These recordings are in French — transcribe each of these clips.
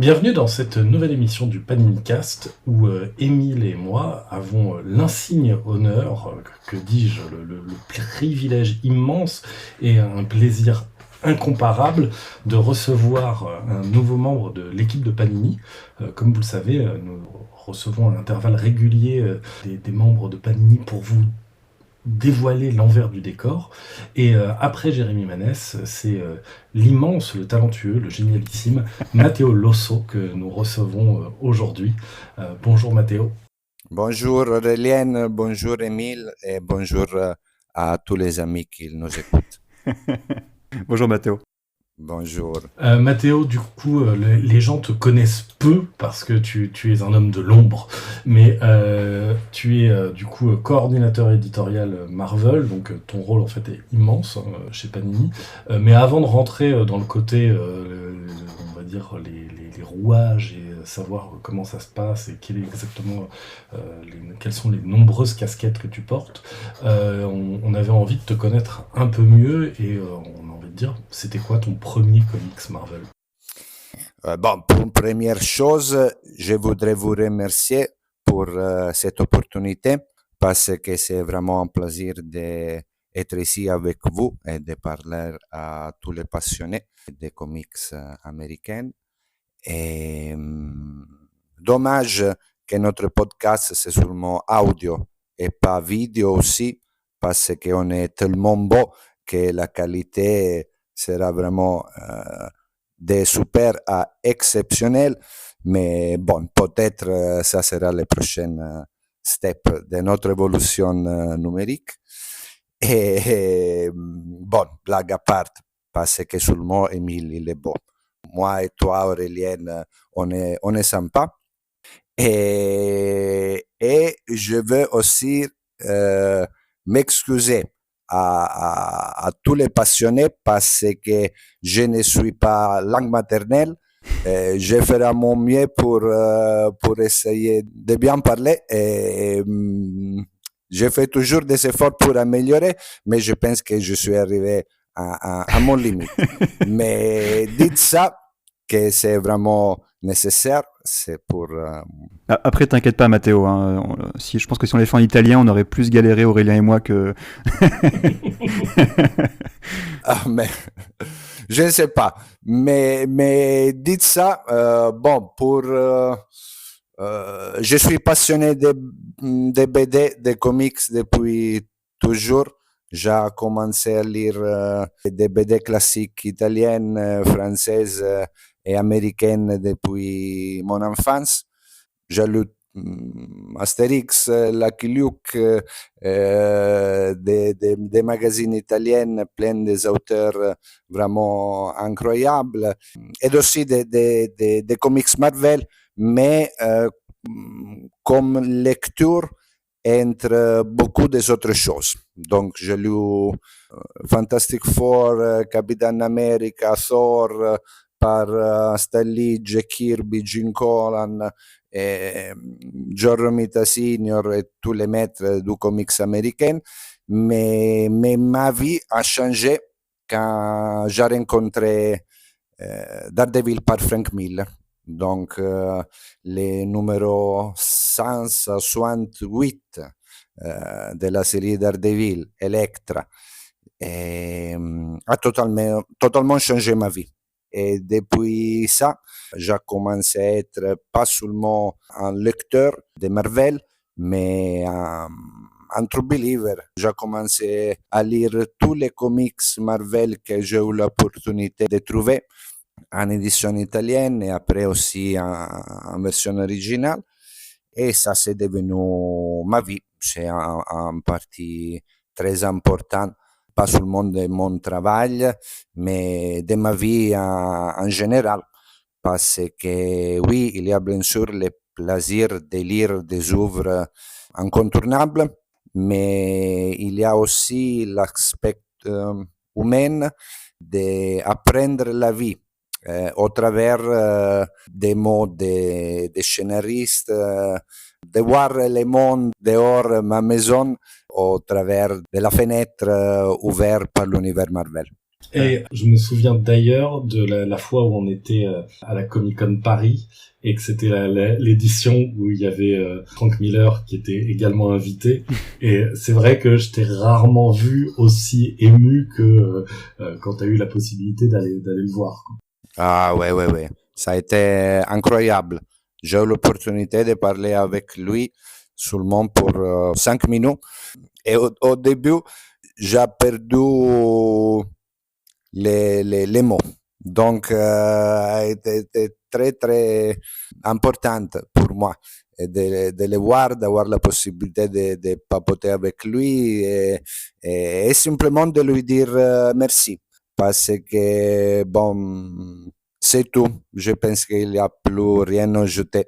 Bienvenue dans cette nouvelle émission du Paninicast où Émile et moi avons l'insigne honneur, que dis-je, le privilège immense et un plaisir incomparable de recevoir un nouveau membre de l'équipe de Panini. Comme vous le savez, nous recevons à intervalles réguliers des membres de Panini pour vous dévoiler l'envers du décor. Et après Jérémy Manès, c'est l'immense, le talentueux, le génialissime Matteo Losso que nous recevons aujourd'hui. Bonjour Matteo. Bonjour Aurélien, bonjour Émile et bonjour à tous les amis qui nous écoutent. Bonjour Mathéo. Bonjour. Matteo, du coup, les gens te connaissent peu parce que tu es un homme de l'ombre, mais tu es du coup coordinateur éditorial Marvel, donc ton rôle en fait est immense chez Panini. Mais avant de rentrer dans le côté, on va dire, les rouages et savoir comment ça se passe et quelles sont les nombreuses casquettes que tu portes, on avait envie de te connaître un peu mieux et on a envie de dire, c'était quoi ton premier comics Marvel? Pour première chose, je voudrais vous remercier pour cette opportunité parce que c'est vraiment un plaisir d'être ici avec vous et de parler à tous les passionnés des comics américains. Et dommage que notre podcast c'est seulement audio et pas vidéo aussi parce qu'on est tellement beau que la qualité sera vraiment de super à exceptionnel, mais bon, peut-être ça sera le prochain step de notre évolution numérique. Et bon, blague à part, parce que seulement Émile, il est beau. Moi et toi, Aurélien, on est sympa. Et je veux aussi m'excuser à tous les passionnés parce que je ne suis pas langue maternelle. Je ferai mon mieux pour essayer de bien parler et je fais toujours des efforts pour améliorer, mais je pense que je suis arrivé à mon limite. Mais dites ça, que c'est vraiment nécessaire, c'est pour... Après, t'inquiète pas, Mathéo. Je pense que si on l'avait fait en italien, on aurait plus galéré, Aurélien et moi, que... mais je ne sais pas. Mais dites ça, je suis passionné de BD, de comics depuis toujours. J'ai commencé à lire des BD classiques italiennes, françaises et américaines depuis mon enfance. J'ai lu Astérix, Lucky Luke, des magazines italiens pleins des auteurs vraiment incroyables, et aussi des comics Marvel, mais comme lecture entre beaucoup des autres choses. Donc, j'ai lu Fantastic Four, Capitan America, Thor, par Stan Lee, Jack Kirby, Gene Colan, John Romita Sr. et tous les maîtres du comics américain. Mais ma vie a changé quand j'ai rencontré Daredevil par Frank Miller. Donc, les numéros 168 de la série Daredevil, Elektra, a totalement changé ma vie. Et depuis ça, j'ai commencé à être pas seulement un lecteur de Marvel, mais un true believer. J'ai commencé à lire tous les comics Marvel que j'ai eu l'opportunité de trouver en édition italienne et après aussi en version originale. Et ça, c'est devenu ma vie. C'est un partie très important, pas seulement de mon travail, mais de ma vie en général. Parce que oui, il y a bien sûr le plaisir de lire des œuvres incontournables, mais il y a aussi l'aspect humain d'apprendre la vie au travers des mots des scénaristes, de voir le monde dehors ma maison au travers de la fenêtre ouverte par l'univers Marvel. Et je me souviens d'ailleurs de la fois où on était à la Comic-Con Paris et que c'était l'édition où il y avait Frank Miller qui était également invité. Et c'est vrai que je t'ai rarement vu aussi ému que quand tu as eu la possibilité d'aller le voir, quoi. Ah ouais. Ça a été incroyable. J'ai eu l'opportunité de parler avec lui seulement pour 5 minutes. Et au début, j'ai perdu les mots. Donc, était très, très importante pour moi de le voir, d'avoir la possibilité de papoter avec lui et simplement de lui dire merci. Parce que, bon, c'est tout. Je pense qu'il n'y a plus rien à ajouter.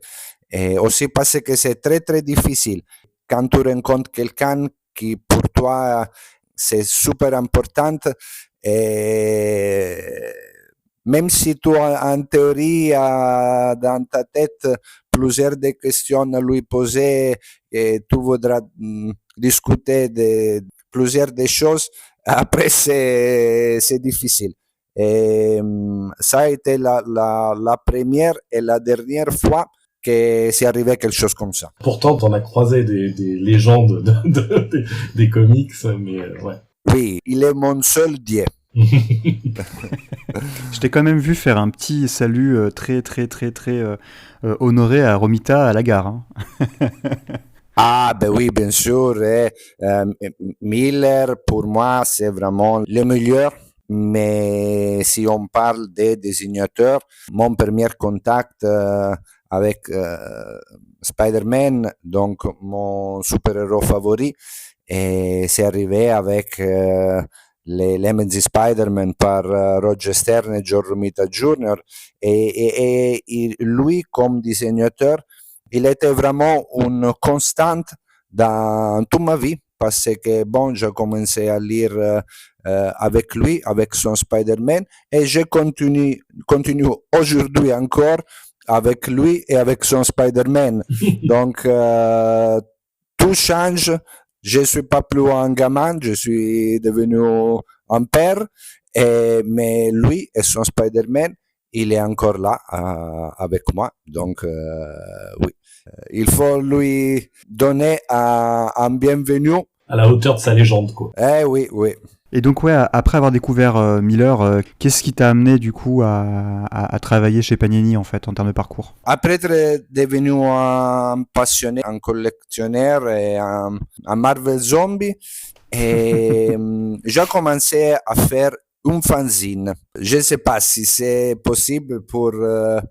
Et aussi parce que c'est très, très difficile. Quand tu rencontres quelqu'un qui, pour toi, c'est super important, et même si tu, en théorie, dans ta tête, plusieurs des questions à lui poser et tu voudras discuter de plusieurs des choses, après c'est difficile. Et ça a été la première et la dernière fois que c'est arrivé quelque chose comme ça. Pourtant, t'en as croisé des légendes des comics, mais ouais. Oui, il est mon seul dieu. Je t'ai quand même vu faire un petit salut très honoré à Romita à la gare. Hein. Ah, ben oui, bien sûr. Miller, pour moi, c'est vraiment le meilleur. Mais si on parle des désignateurs, mon premier contact avec Spider-Man, donc mon super-héros favori, et c'est arrivé avec l'Amazing Spider-Man par Roger Stern et John Romita Jr. Et lui, comme designateur, il était vraiment une constante dans toute ma vie parce que, bon, j'ai commencé à lire avec lui, avec son Spider-Man, et je continue aujourd'hui encore avec lui et avec son Spider-Man. Donc, tout change. Je suis pas plus un gamin, je suis devenu un père, mais lui et son Spider-Man, il est encore là avec moi. Donc, oui, il faut lui donner un bienvenue. À la hauteur de sa légende, quoi. Oui. Et donc, ouais, après avoir découvert Miller, qu'est-ce qui t'a amené du coup à travailler chez Panini en fait, en termes de parcours? Après être devenu un passionné, un collectionneur et un Marvel Zombie, et j'ai commencé à faire un fanzine. Je ne sais pas si c'est possible pour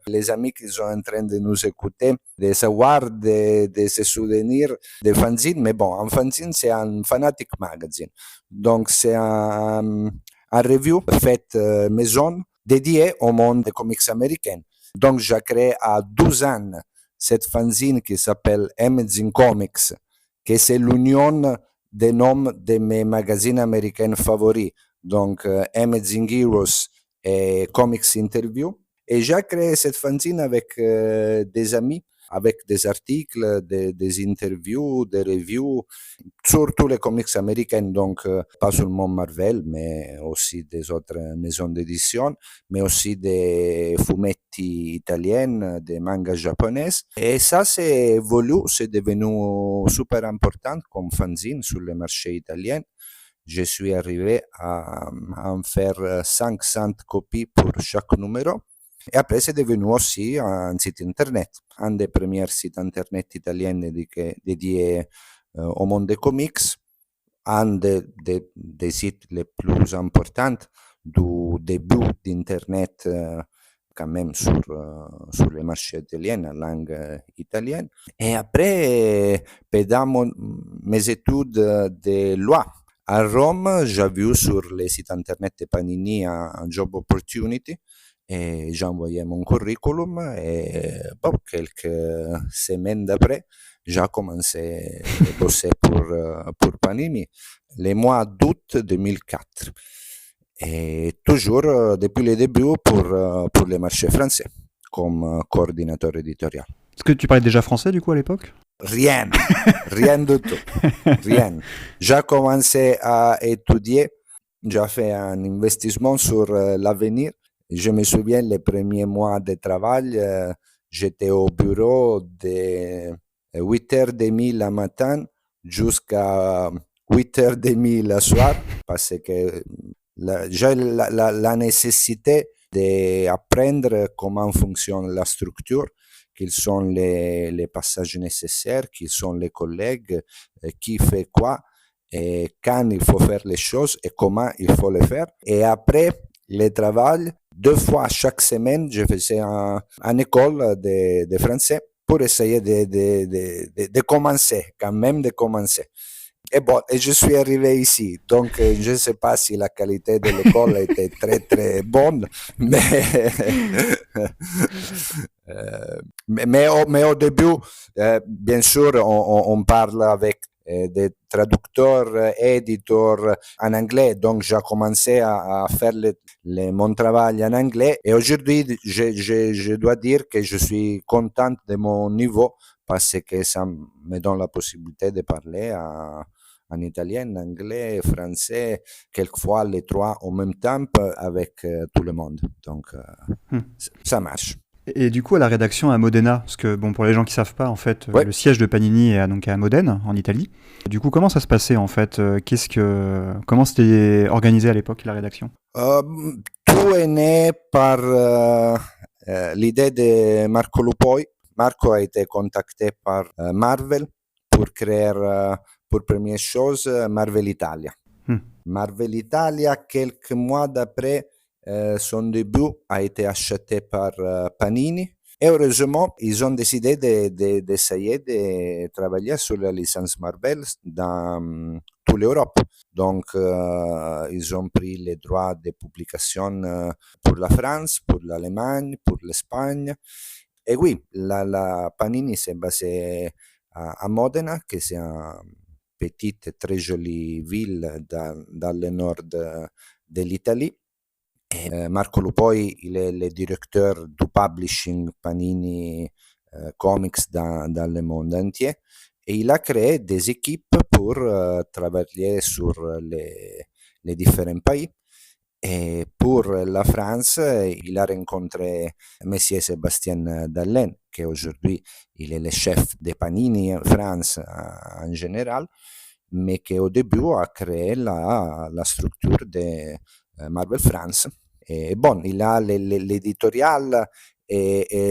les amis qui sont en train de nous écouter de savoir, de se souvenir des fanzines, mais bon, un fanzine, c'est un fanatic magazine. Donc, c'est un review fait maison dédié au monde des comics américains. Donc, j'ai créé à 12 ans cette fanzine qui s'appelle Amazing Comics, que c'est l'union des noms de mes magazines américains favoris. Donc, Amazing Heroes et Comics Interview. Et j'ai créé cette fanzine avec des amis, avec des articles, des interviews, des reviews, sur tous les comics américains, donc pas seulement Marvel, mais aussi des autres maisons d'édition, mais aussi des fumetti italiennes, des mangas japonaises. Et ça, c'est évolué, c'est devenu super important comme fanzine sur le marché italien. Je suis arrivé à en faire 500 copies pour chaque numéro. Et après, c'est devenu aussi un site internet, un des premiers sites internet italiens dédiés au monde des comics, un des sites les plus importants du début d'Internet, quand même sur le marché italien, en langue italienne. Et après, pendant mes études de loi, à Rome, j'ai vu sur les sites internet de Panini un job opportunity et j'ai envoyé mon curriculum et bon, quelques semaines d'après, j'ai commencé à bosser pour Panini le mois d'août 2004 et toujours depuis le début pour le marché français comme coordinateur éditorial. Est-ce que tu parlais déjà français du coup à l'époque? Rien du tout, rien. J'ai commencé à étudier j'ai fait un investissement sur l'avenir. Je me souviens, les premiers mois de travail, j'étais au bureau de 8h30 le matin jusqu'à 8h30 le soir parce que j'ai la nécessité d'apprendre comment fonctionne la structure, quels sont les passages nécessaires, qui sont les collègues, qui fait quoi, et quand il faut faire les choses et comment il faut les faire. Et après le travail, 2 fois chaque semaine, je faisais une école de français pour essayer de commencer, quand même de commencer. Et bon, et je suis arrivé ici, donc je ne sais pas si la qualité de l'école était très très bonne, mais, mais au début, bien sûr, on parle avec des traducteurs, éditeurs en anglais, donc j'ai commencé à faire mon travail en anglais, et aujourd'hui, je dois dire que je suis content de mon niveau parce que ça me donne la possibilité de parler en italien, anglais, français, quelquefois les trois en même temps avec tout le monde. Donc, ça marche. Et du coup, à la rédaction à Modena, parce que bon, pour les gens qui savent pas, en fait, Ouais. le siège de Panini est donc à Modène, en Italie. Du coup, comment ça se passait en fait comment c'était organisé à l'époque la rédaction? Tout est né par l'idée de Marco Lupoi. Marco a été contacté par Marvel pour créer, pour première chose, Marvel Italia. Marvel Italia, quelques mois d'après son début, a été acheté par Panini. Et heureusement, ils ont décidé d'essayer de travailler sur la licence Marvel dans toute l'Europe. Donc, ils ont pris les droits de publication pour la France, pour l'Allemagne, pour l'Espagne. Et oui, la Panini s'est basée à Modena, qui c'est une petite et très jolie ville dans le nord de l'Italie. Et Marco Lupoi, il est le directeur du publishing Panini Comics dans le monde entier. Et il a créé des équipes pour travailler sur les différents pays. Et pour la France, il a rencontré Monsieur Sébastien Dallen, qui aujourd'hui il est le chef de Panini en France en général, mais qui au début a créé la structure de Marvel France. Et bon, il a l'éditorial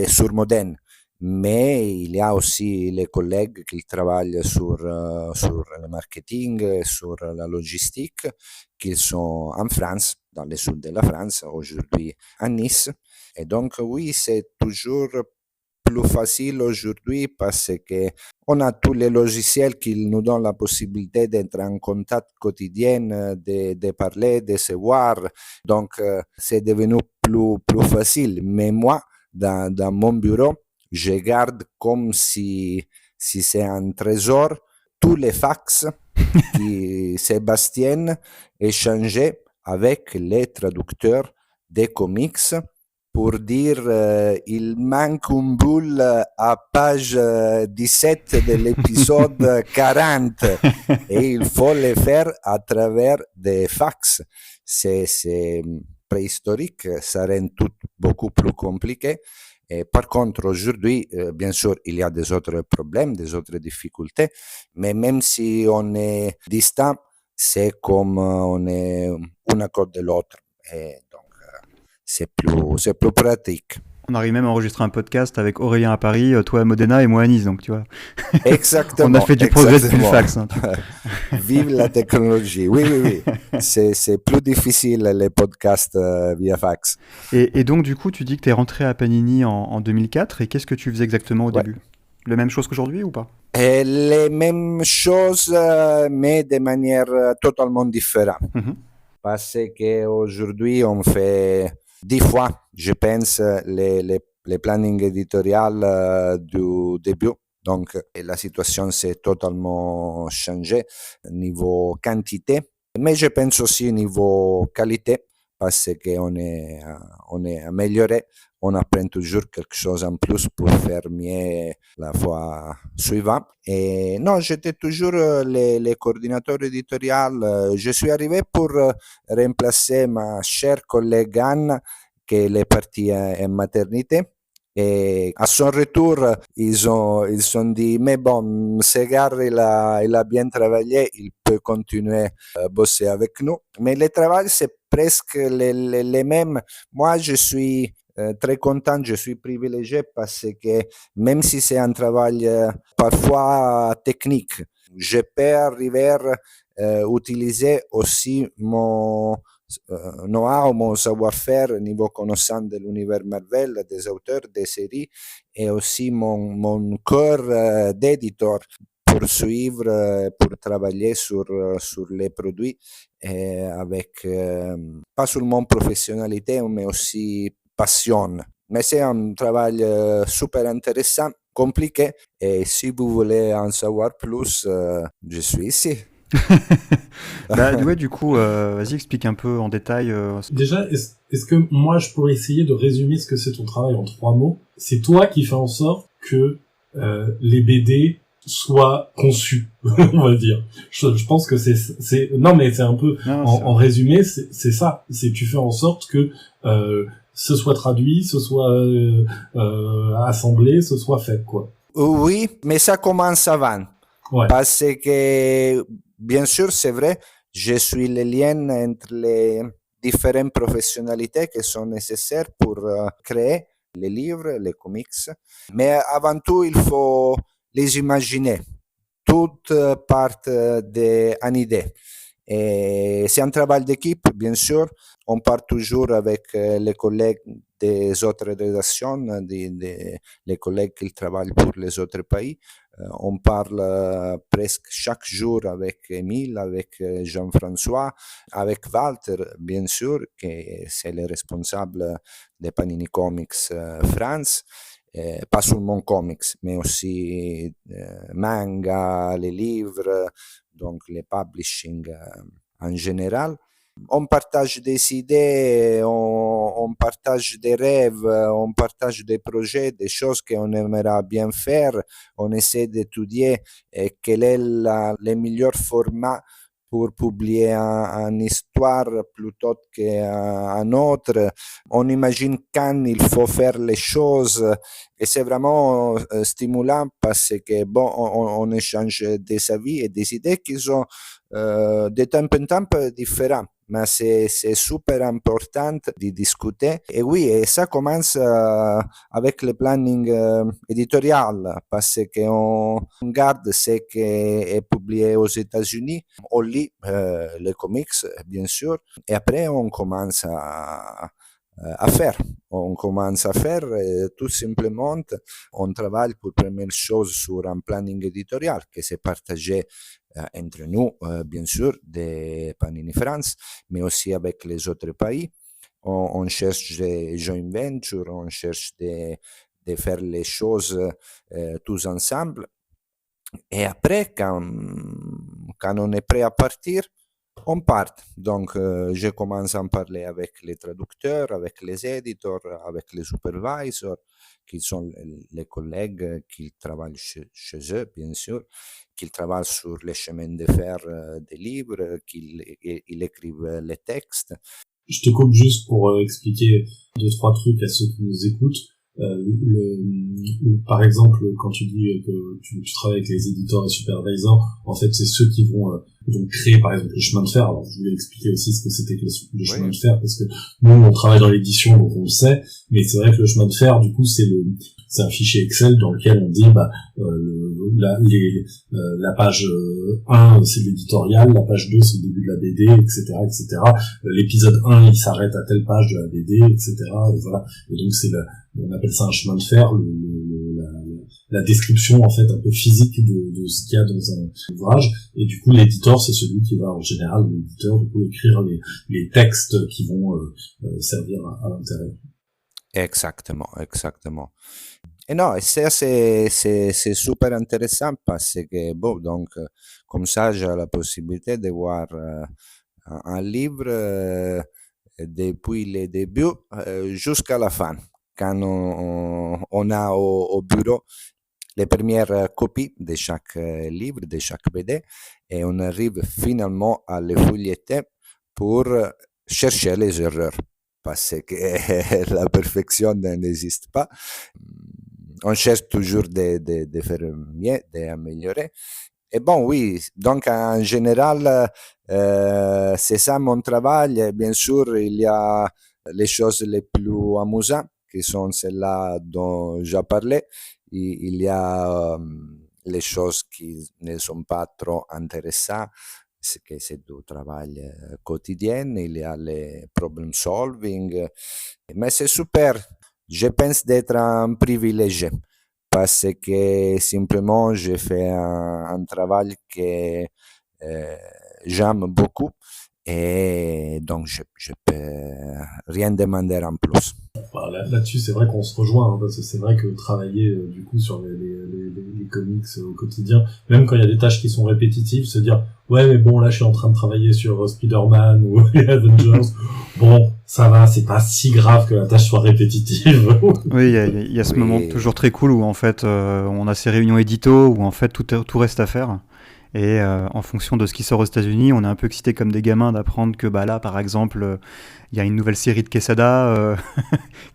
sur Modène, mais il y a aussi les collègues qui travaillent sur le marketing, sur la logistique, qui sont en France, dans le sud de la France, aujourd'hui à Nice. Et donc oui, c'est toujours plus facile aujourd'hui parce qu'on a tous les logiciels qui nous donnent la possibilité d'être en contact quotidien, de parler, de se voir. Donc, c'est devenu plus facile. Mais moi, dans mon bureau, je garde comme si c'est un trésor tous les fax que Sébastien échangeait avec les traducteurs des comics pour dire il manque une boule à page 17 de l'épisode 40 et il faut le faire à travers des fax. C'est préhistorique, ça rend tout beaucoup plus compliqué. Et par contre, aujourd'hui, bien sûr, il y a des autres problèmes, des autres difficultés, mais même si on est distant, c'est comme on est un à côté de l'autre. Et donc, c'est plus pratique. On arrive même à enregistrer un podcast avec Aurélien à Paris, toi à Modena et moi à Nice, donc tu vois. Exactement. On a fait du progrès depuis le fax. Hein. Vive la technologie. Oui. C'est plus difficile les podcasts via fax. Et donc, du coup, tu dis que tu es rentré à Panini en 2004, et qu'est-ce que tu faisais exactement au début? La même chose qu'aujourd'hui ou pas? Les mêmes choses, mais de manière totalement différente. Parce qu'aujourd'hui, on fait 10 fois, je pense, les plannings éditoriales du début. Donc, la situation s'est totalement changée niveau quantité, mais je pense aussi niveau qualité, parce qu'on est amélioré, on apprend toujours quelque chose en plus pour faire mieux la fois suivante. Et non, j'étais toujours les coordinateurs éditorial. Je suis arrivé pour remplacer ma chère collègue Anne, qui est partie en maternité. Et à son retour, ils ont dit, mais bon, Segar, il a bien travaillé, il peut continuer à bosser avec nous. Mais le travail, c'est presque les mêmes. Moi, je suis très content, je suis privilégié parce que même si c'est un travail parfois technique, je peux arriver à utiliser aussi mon know-how, mon savoir-faire niveau connaissant de l'univers Marvel, des auteurs, des séries, et aussi mon cœur d'éditeur pour suivre, pour travailler sur les produits avec pas seulement professionnalité, mais aussi passion. Mais c'est un travail super intéressant, compliqué, et si vous voulez en savoir plus, je suis ici. Bah, ouais, du coup, vas-y, explique un peu en détail. Déjà, est-ce que moi, je pourrais essayer de résumer ce que c'est ton travail en 3 mots? C'est toi qui fais en sorte que les BD soient conçus, on va dire. Je pense que c'est non, mais c'est un peu Non, en résumé, c'est ça. C'est tu fais en sorte que ce soit traduit, ce soit assemblé, ce soit fait, quoi. Oui, mais ça commence avant. Ouais. Parce que, bien sûr, c'est vrai, je suis le lien entre les différentes professionnalités qui sont nécessaires pour créer les livres, les comics. Mais avant tout, il faut les imaginer. Tout part d'une idée. Et c'est un travail d'équipe, bien sûr. On part toujours avec les collègues des autres rédactions, les collègues qui travaillent pour les autres pays. On parle presque chaque jour avec Émile, avec Jean-François, avec Walter, bien sûr, qui c'est le responsable de Panini Comics France. Pas seulement comics, mais aussi manga, les livres, donc les publishing en général. On partage des idées, on partage des rêves, on partage des projets, des choses qu'on aimerait bien faire. On essaie d'étudier quel est le meilleur format pour publier une histoire plutôt qu'un autre. On imagine quand il faut faire les choses et c'est vraiment stimulant parce que bon, on échange des avis et des idées qui sont de temps en temps différents. Mais c'est super important de discuter. Et oui, et ça commence avec le planning éditorial, parce qu'on garde ce qui est publié aux États-Unis, on lit les comics, bien sûr, et après on commence à faire. On commence à faire tout simplement, on travaille pour première chose sur un planning éditorial qui s'est partagé entre nous, bien sûr, de Panini France, mais aussi avec les autres pays. On cherche des joint ventures, on cherche de faire les choses tous ensemble. Et après, quand on est prêt à partir, on part. Donc, je commence à en parler avec les traducteurs, avec les éditeurs, avec les supervisors, qui sont les collègues qui travaillent chez eux, bien sûr, qui travaillent sur les chemins de fer des livres, qui écrivent les textes. Je te coupe juste pour expliquer 2-3 trucs à ceux qui nous écoutent. Par exemple, quand tu dis que tu travailles avec les éditeurs et supervisors, en fait, c'est ceux qui vont créer, par exemple, le chemin de fer. Alors, je voulais expliquer aussi ce que c'était que le chemin de fer, parce que nous, on travaille dans l'édition, donc on le sait, mais c'est vrai que le chemin de fer, du coup, c'est un fichier Excel dans lequel on dit, la page 1, c'est l'éditorial, la page 2, c'est le début de la BD, etc., etc. L'épisode 1, il s'arrête à telle page de la BD, etc., et voilà. Et donc, on appelle ça un chemin de fer, la description en fait un peu physique de ce qu'il y a dans un ouvrage, et du coup l'éditeur c'est celui qui va en général, l'éditeur, du coup, écrire les textes qui vont servir à l'intérieur. Exactement. Et non, ça c'est super intéressant parce que bon, donc comme ça j'ai la possibilité de voir un livre depuis le début jusqu'à la fin. quand on a au bureau les premières copies de chaque livre, de chaque BD, et on arrive finalement à les feuilleter pour chercher les erreurs, parce que la perfection n'existe pas. On cherche toujours de faire mieux, d'améliorer. Et bon, oui, donc en général, c'est ça mon travail. Bien sûr, il y a les choses les plus amusantes, qui sont celles-là dont j'ai parlé. Il y a les choses qui ne sont pas trop intéressantes, que c'est du travail quotidien. Il y a les problem solving. Mais c'est super. Je pense d'être un privilégié, parce que simplement je fais un travail que j'aime beaucoup, et donc je peux rien demander en plus. Là-dessus, c'est vrai qu'on se rejoint, hein, parce que c'est vrai que travailler du coup sur les comics au quotidien, même quand il y a des tâches qui sont répétitives, se dire ouais mais bon là je suis en train de travailler sur Spider-Man ou les Avengers, bon ça va, c'est pas si grave que la tâche soit répétitive. Oui, il y a ce moment toujours très cool où en fait on a ces réunions édito où en fait tout reste à faire. Et en fonction de ce qui sort aux États-Unis, on est un peu excité comme des gamins d'apprendre que bah là, par exemple, il y a une nouvelle série de Quesada,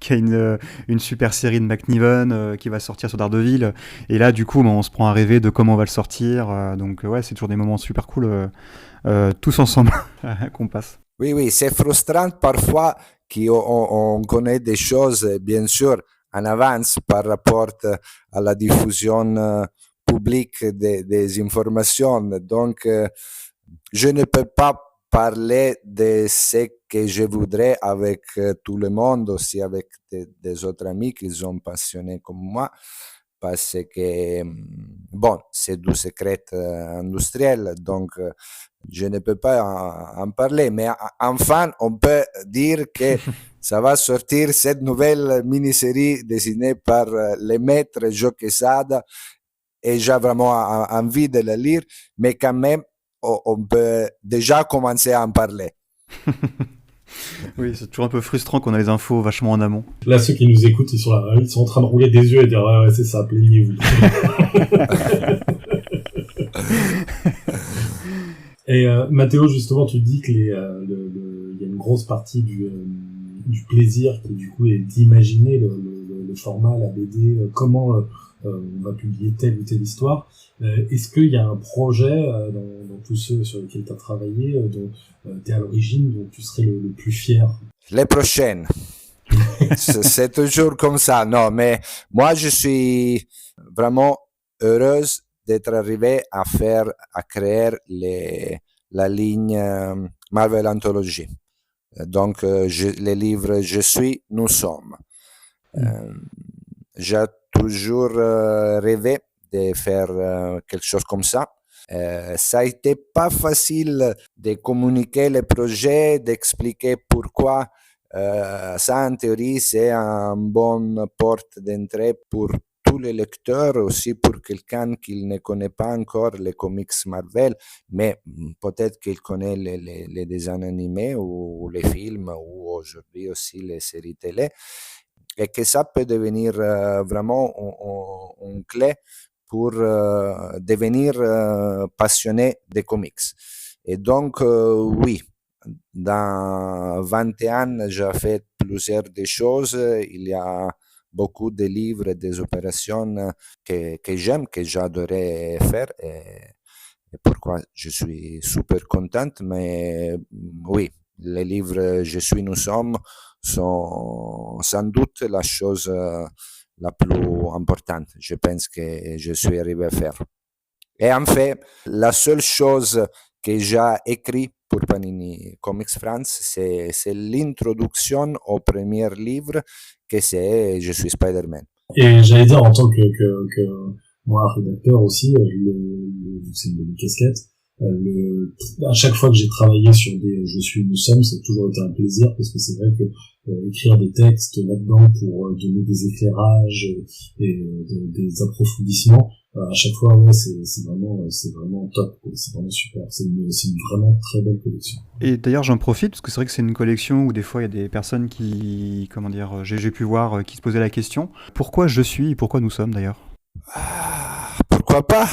qu'il y a une super série de McNiven qui va sortir sur Daredevil. Et là, du coup, on se prend à rêver de comment on va le sortir. Donc ouais, c'est toujours des moments super cool, tous ensemble, qu'on passe. Oui, c'est frustrant parfois qu'on connaît des choses, bien sûr, en avance par rapport à la diffusion public des informations. Donc, je ne peux pas parler de ce que je voudrais avec tout le monde, aussi avec des autres amis qui sont passionnés comme moi, parce que, bon, c'est du secret industriel, donc je ne peux pas en parler. Mais enfin, on peut dire que ça va sortir cette nouvelle mini-série dessinée par le maître Joe Quesada, et j'ai vraiment envie de la lire, mais quand même, on peut déjà commencer à en parler. Oui, c'est toujours un peu frustrant qu'on a les infos vachement en amont. Là, ceux qui nous écoutent, ils sont en train de rouler des yeux et dire ouais c'est ça, plaignez-vous. Et Mathéo, justement, tu dis que il y a une grosse partie du plaisir qui du coup est d'imaginer le format, la BD, comment on va publier telle ou telle histoire. Est-ce qu'il y a un projet dans tous ceux sur lesquels tu as travaillé, dont tu es à l'origine, dont tu serais le plus fier? Les prochaines. C'est toujours comme ça. Non, mais moi, je suis vraiment heureuse d'être arrivé à créer la ligne Marvel Anthology. Donc, les livres Je suis, nous sommes. J'ai toujours rêvé de faire quelque chose comme ça. Ça a été pas facile de communiquer le projet, d'expliquer pourquoi. Ça, en théorie, c'est une bonne porte d'entrée pour tous les lecteurs, aussi pour quelqu'un qui ne connaît pas encore les comics Marvel, mais peut-être qu'il connaît les dessins animés ou les films, ou aujourd'hui aussi les séries télé, et que ça peut devenir vraiment une clé pour devenir passionné des comics. Et donc, oui, dans 20 ans, j'ai fait plusieurs des choses. Il y a beaucoup de livres et des opérations que j'aime, que j'adorais faire, et pourquoi je suis super contente. Mais oui, les livres Je suis, nous sommes sont sans doute la chose la plus importante, je pense, que je suis arrivé à faire. Et en fait, la seule chose que j'ai écrit pour Panini Comics France, c'est l'introduction au premier livre, que c'est Je suis Spider-Man. Et j'allais dire, en tant que moi, rédacteur aussi, c'est une casquette, à chaque fois que j'ai travaillé sur des Je suis, nous sommes, ça a toujours été un plaisir, parce que c'est vrai que écrire des textes là-dedans pour donner des éclairages et des approfondissements, À chaque fois, ouais, c'est vraiment top, quoi. C'est vraiment super. C'est une vraiment très belle collection. Et d'ailleurs, j'en profite parce que c'est vrai que c'est une collection où des fois il y a des personnes qui, comment dire, j'ai pu voir qui se posaient la question. Pourquoi je suis et pourquoi nous sommes d'ailleurs? Pourquoi pas?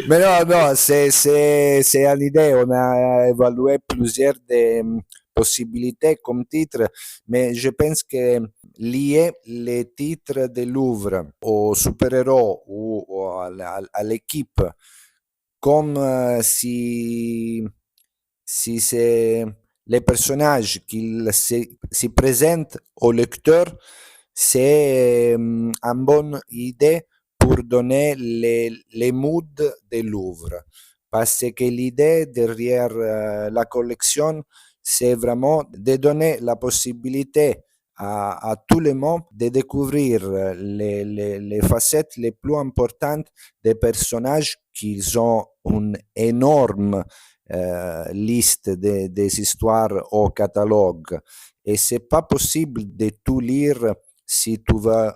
Mais non, c'est une idée. On a évalué plusieurs des possibilités comme titre, mais je pense que lier les titres de Louvre aux super-héros ou à l'équipe, comme si c'est les personnages qui s'y présentent au lecteur, c'est une bonne idée pour donner les moods de Louvre. Parce que l'idée derrière la collection, c'est vraiment de donner la possibilité à tout le monde de découvrir les facettes les plus importantes des personnages qui ont une énorme liste des histoires au catalogue. Et c'est pas possible de tout lire si tu veux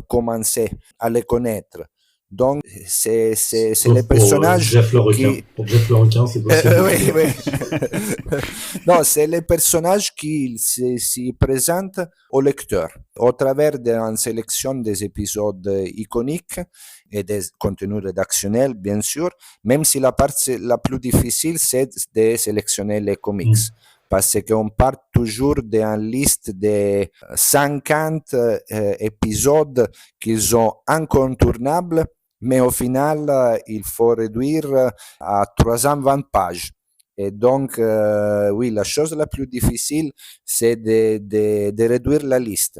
commencer à les connaître. Donc, c'est les personnages Jeff le requin. Pour Jeff le requin, c'est possible. oui. Non, c'est les personnages qui s'y présentent au lecteur au travers d'une sélection des épisodes iconiques et des contenus rédactionnels, bien sûr, même si la partie la plus difficile, c'est de sélectionner les comics. Parce qu'on part toujours d'une liste de 50 épisodes qui sont incontournables, mais au final, il faut réduire à 320 pages. Et donc, oui, la chose la plus difficile, c'est de réduire la liste.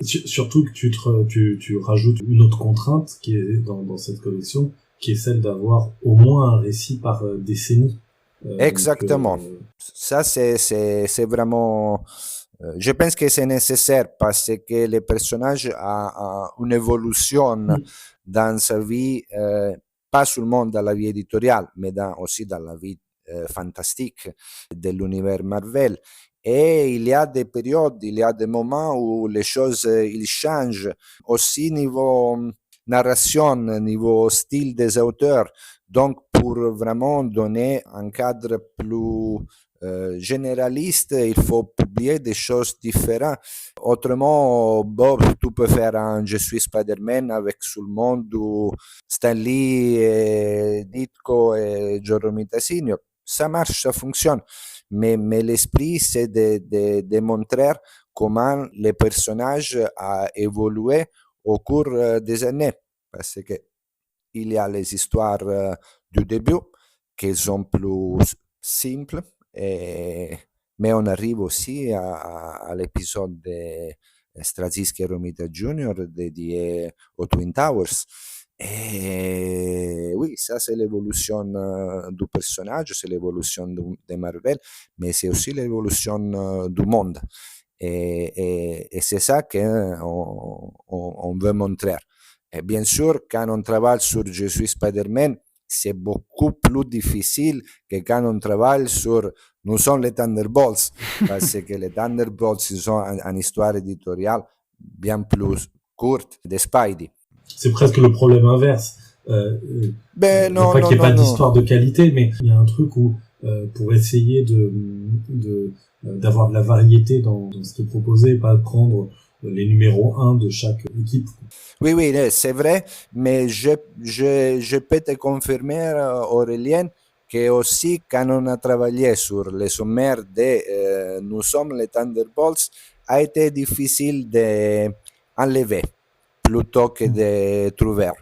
Surtout que tu rajoutes une autre contrainte qui est dans cette collection, qui est celle d'avoir au moins un récit par décennie. Exactement. Ça, c'est vraiment... je pense que c'est nécessaire parce que le personnage a une évolution dans sa vie, pas seulement dans la vie éditoriale, mais aussi dans la vie fantastique de l'univers Marvel. Et il y a des périodes, il y a des moments où les choses ils changent, aussi niveau narration, niveau style des auteurs. Donc, pour vraiment donner un cadre plus généraliste, il faut publier des choses différentes. Autrement, bon, tu peux faire un Je suis Spider-Man avec tout le monde ou Stan Lee, et Ditko et John Romita Sr. Ça marche, ça fonctionne. Mais l'esprit, c'est de montrer comment les personnages ont évolué au cours des années. Parce que il y a les histoires du début qui sont plus simples, mais on arrive aussi à l'épisode de Straczynski et Romita Jr. dédié aux Twin Towers. Et oui, ça c'est l'évolution du personnage, c'est l'évolution de Marvel, mais c'est aussi l'évolution du monde. Et c'est ça qu'on veut montrer. Et bien sûr, quand on travaille sur Je suis Spider-Man, c'est beaucoup plus difficile que quand on travaille sur Nous sommes les Thunderbolts, parce que les Thunderbolts ils ont une histoire éditoriale bien plus courte de Spidey. C'est presque le problème inverse. Non, pas qu'il n'y ait pas d'histoire de qualité, mais il y a un truc où, pour essayer d'avoir de la variété dans ce qui est proposé, pas prendre les numéros 1 de chaque équipe. Oui, c'est vrai, mais je peux te confirmer, Aurélien, que aussi quand on a travaillé sur les sommaires de Nous sommes les Thunderbolts, a été difficile d'enlever plutôt que de trouver.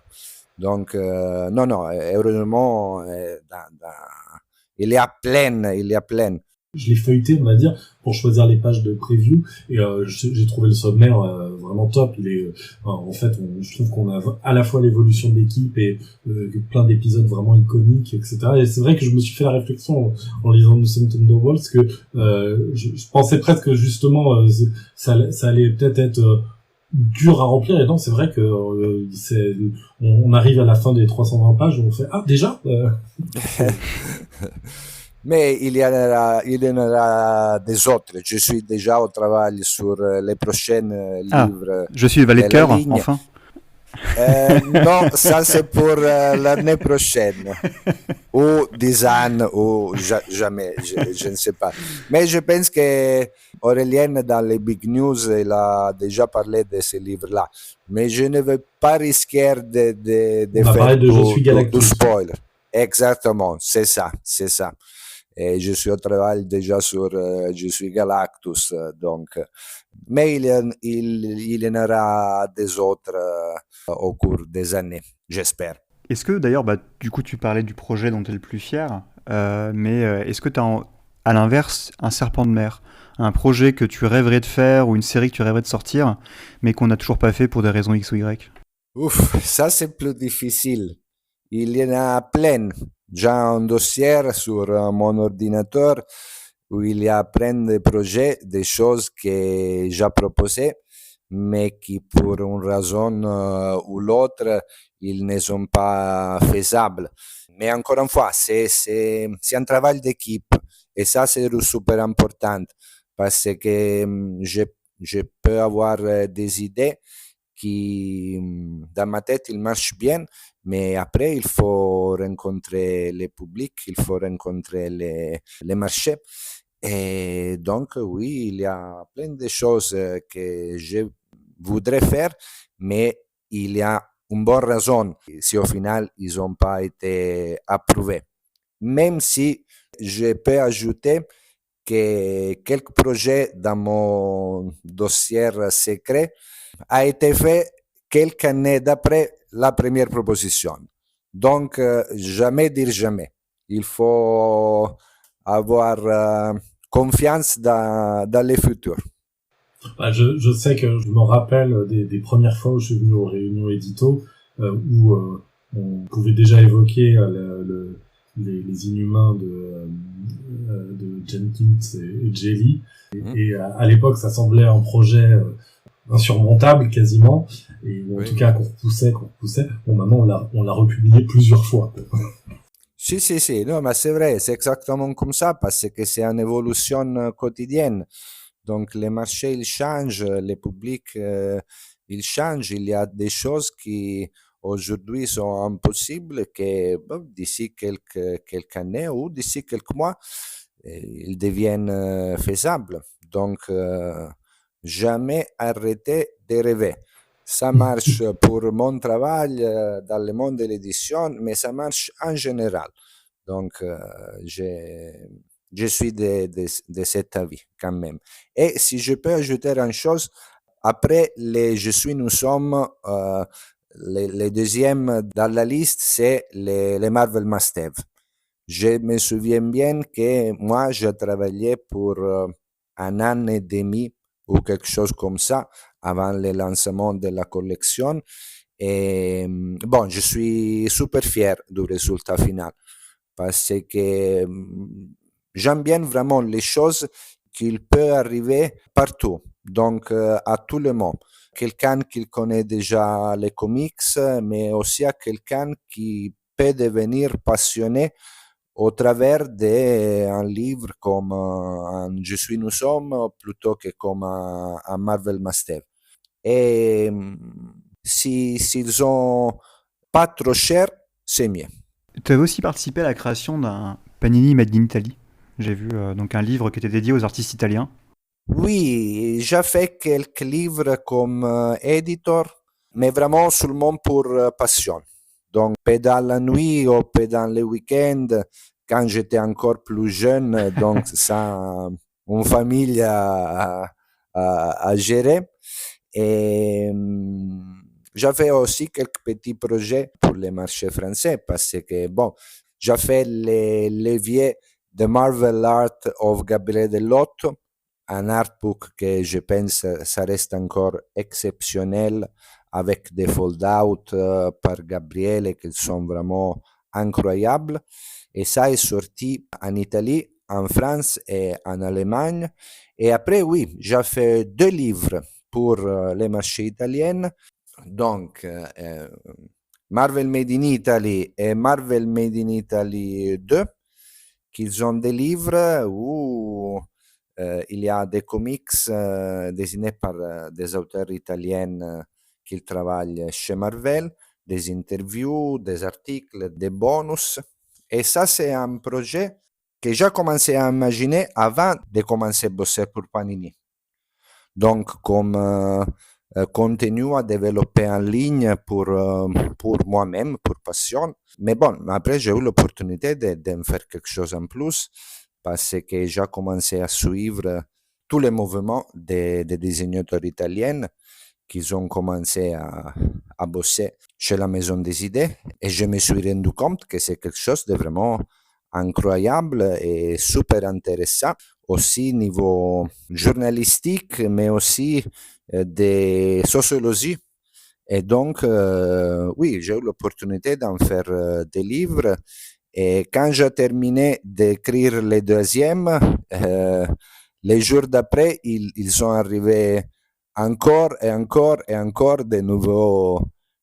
Donc, non, heureusement, il y a plein. Je l'ai feuilleté, on va dire, pour choisir les pages de preview, et j'ai trouvé le sommaire vraiment top. En fait, je trouve qu'on a à la fois l'évolution de l'équipe et plein d'épisodes vraiment iconiques, etc. Et c'est vrai que je me suis fait la réflexion en lisant Nous sommes Thunderbolts que je pensais presque que justement ça allait peut-être être dur à remplir, et non, c'est vrai que on arrive à la fin des 320 pages et on fait déjà Mais il y en aura des autres. Je suis déjà au travail sur les prochains livres. Je suis le valet de cœur, enfin. Non, ça c'est pour l'année prochaine. Ou 10 ans, ou jamais, je ne sais pas. Mais je pense que Aurélien, dans les Big News, il a déjà parlé de ce livre-là. Mais je ne veux pas risquer de On a faire parlé de Je suis du Galactus. spoiler. Exactement, c'est ça, c'est ça. Et je suis au travail déjà sur Je suis Galactus, donc. Mais il y en aura des autres au cours des années, j'espère. Est-ce que d'ailleurs, bah, du coup, tu parlais du projet dont tu es le plus fier, mais est-ce que tu as à l'inverse un serpent de mer, un projet que tu rêverais de faire ou une série que tu rêverais de sortir, mais qu'on n'a toujours pas fait pour des raisons X ou Y? Ouf, ça c'est plus difficile. Il y en a plein. J'ai un dossier sur mon ordinateur où il y a plein de projets, des choses que j'ai proposées, mais qui pour une raison ou l'autre, ils ne sont pas faisables. Mais encore une fois, c'est un travail d'équipe et ça c'est super important parce que je peux avoir des idées qui, dans ma tête, il marche bien, mais après, il faut rencontrer le public, il faut rencontrer les marchés. Et donc, oui, il y a plein de choses que je voudrais faire, mais il y a une bonne raison si au final, ils n'ont pas été approuvés. Même si je peux ajouter que quelques projets dans mon dossier secret a été fait quelques années d'après la première proposition. Donc, jamais dire jamais. Il faut avoir confiance dans le futur. Bah, je sais que je me rappelle des premières fois où je suis venu aux réunions édito, où on pouvait déjà évoquer les Inhumains de Jenkins et Jelly. Et à l'époque, ça semblait un projet insurmontable quasiment, et en tout cas qu'on repoussait. Bon, maintenant on l'a republié plusieurs fois. Si, non, mais c'est vrai, c'est exactement comme ça, parce que c'est une évolution quotidienne. Donc les marchés, ils changent, les publics, ils changent. Il y a des choses qui aujourd'hui sont impossibles, que d'ici quelques années ou d'ici quelques mois, ils deviennent faisables. Donc, jamais arrêter de rêver. Ça marche pour mon travail dans le monde de l'édition, mais ça marche en général. Donc, je suis de cet avis quand même. Et si je peux ajouter une chose, après les Je suis, nous sommes, les deuxièmes dans la liste, c'est les Marvel Must Have. Je me souviens bien que moi, je travaillais pour un an et demi ou quelque chose comme ça avant le lancement de la collection. Et bon, je suis super fier du résultat final parce que j'aime bien vraiment les choses qu'il peut arriver partout, donc à tout le monde. Quelqu'un qui connaît déjà les comics, mais aussi à quelqu'un qui peut devenir passionné au travers d'un livre comme un Je suis, nous sommes, plutôt que comme un Marvel Must Have. Et s'ils ont pas trop cher, c'est mieux. Tu avais aussi participé à la création d'un Panini Made in Italy. J'ai vu donc un livre qui était dédié aux artistes italiens. Oui, j'ai fait quelques livres comme éditeur, mais vraiment seulement pour passion. Donc, peu dans la nuit ou peu dans les week-ends, quand j'étais encore plus jeune, donc ça, une famille à gérer. Et j'avais aussi quelques petits projets pour les marchés français parce que, bon, j'ai fait les leviers de Marvel Art of Gabriele Dell'Otto, un artbook que je pense ça reste encore exceptionnel avec des fold-out par Gabriele qui sont vraiment incroyables. Et ça est sorti en Italie, en France et en Allemagne. Et après, oui, j'ai fait 2 livres pour les marchés italiens. Donc, Marvel Made in Italy et Marvel Made in Italy 2, qui sont des livres où il y a des comics dessinés par des auteurs italiens qu'il travaille chez Marvel, des interviews, des articles, des bonus. Et ça, c'est un projet que j'ai commencé à imaginer avant de commencer à bosser pour Panini. Donc, comme contenu à développer en ligne pour moi-même, pour passion. Mais bon, après, j'ai eu l'opportunité de faire quelque chose en plus parce que j'ai commencé à suivre tous les mouvements des dessinateurs italiens qui ont commencé à bosser chez la Maison des Idées et je me suis rendu compte que c'est quelque chose de vraiment incroyable et super intéressant, aussi niveau journalistique, mais aussi de sociologie. Et donc, oui, j'ai eu l'opportunité d'en faire des livres. Et quand j'ai terminé d'écrire le deuxième, les jours d'après, ils sont arrivés encore et encore et encore de nouveaux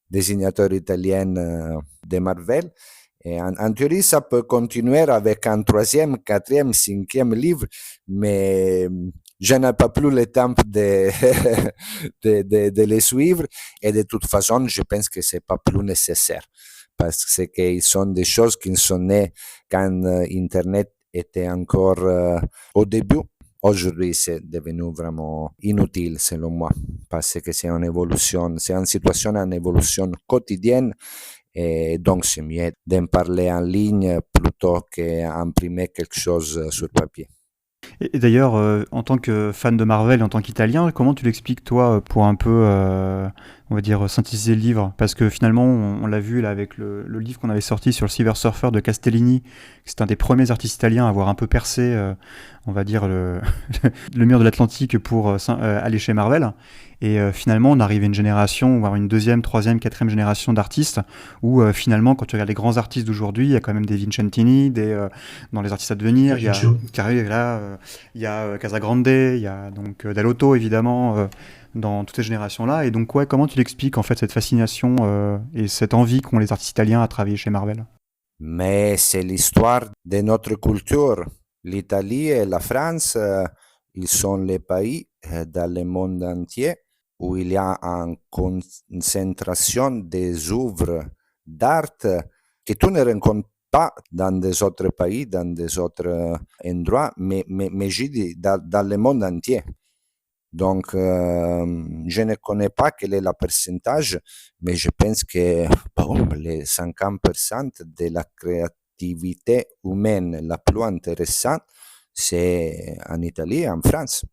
dessinateurs italiens de Marvel. Et en théorie, ça peut continuer avec un troisième, quatrième, cinquième livre, mais je n'ai pas plus le temps de, de les suivre. Et de toute façon, je pense que c'est pas plus nécessaire parce que ce sont des choses qui sont nées quand Internet était encore au début. Aujourd'hui, c'est devenu vraiment inutile, selon moi, parce que c'est une évolution, c'est une situation en évolution quotidienne. Et donc, c'est mieux d'en parler en ligne plutôt qu'imprimer quelque chose sur papier. Et d'ailleurs, en tant que fan de Marvel, en tant qu'Italien, comment tu l'expliques, toi, pour un peu, on va dire, synthétiser le livre? Parce que finalement, on l'a vu là avec le livre qu'on avait sorti sur le Silver Surfer de Castellini. C'est un des premiers artistes italiens à avoir un peu percé, on va dire, le mur de l'Atlantique pour aller chez Marvel. Et finalement, on arrive à une génération, voire une deuxième, troisième, quatrième génération d'artistes, où finalement, quand tu regardes les grands artistes d'aujourd'hui, il y a quand même des Vincentini, dans les artistes à devenir, il y a Carré, il y a Casagrande, il y a donc Dall'Otto, évidemment, dans toutes ces générations-là. Et donc, ouais, comment tu l'expliques, en fait, cette fascination et cette envie qu'ont les artistes italiens à travailler chez Marvel? Mais c'est l'histoire de notre culture. L'Italie et la France, ils sont les pays dans le monde entier où il y a une concentration des œuvres d'art que tu ne rencontres pas dans des autres pays, dans des autres endroits, mais je dis dans le monde entier. Donc, je ne connais pas quel est le pourcentage, mais je pense que bon, les 50% de la créativité humaine la plus intéressante, c'est en Italie et en France.